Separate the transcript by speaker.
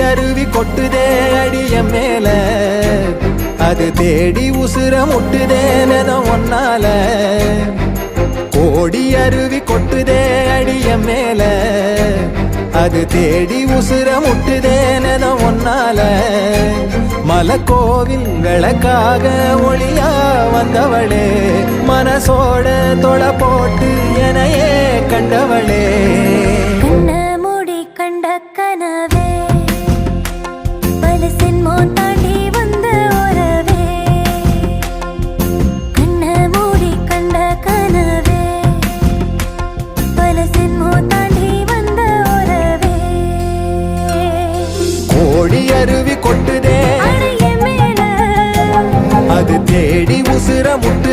Speaker 1: அருவி கொட்டுதே அடிய மேல அது தேடி உசுர முட்டுதே நெதம் ஒன்னால கோடி அருவி கொட்டுதே அடிய மேல அது தேடி உசுர முட்டுதே நெதம் ஒன்னால மலக்கோவில்களுக்காக ஒளியா வந்தவளே மனசோட தொலை போட்டு எனையே கண்டவளே
Speaker 2: கண்ட கனவே பல சின்மோ தாண்டி வந்த உறவே கண்ண மூடி கண்ட கனவே பல சின்மோ தாண்டி வந்த உறவே
Speaker 1: கோடி அருவி கொட்டுதே
Speaker 2: அடைய மேல
Speaker 1: அது தேடி உசுர முட்டு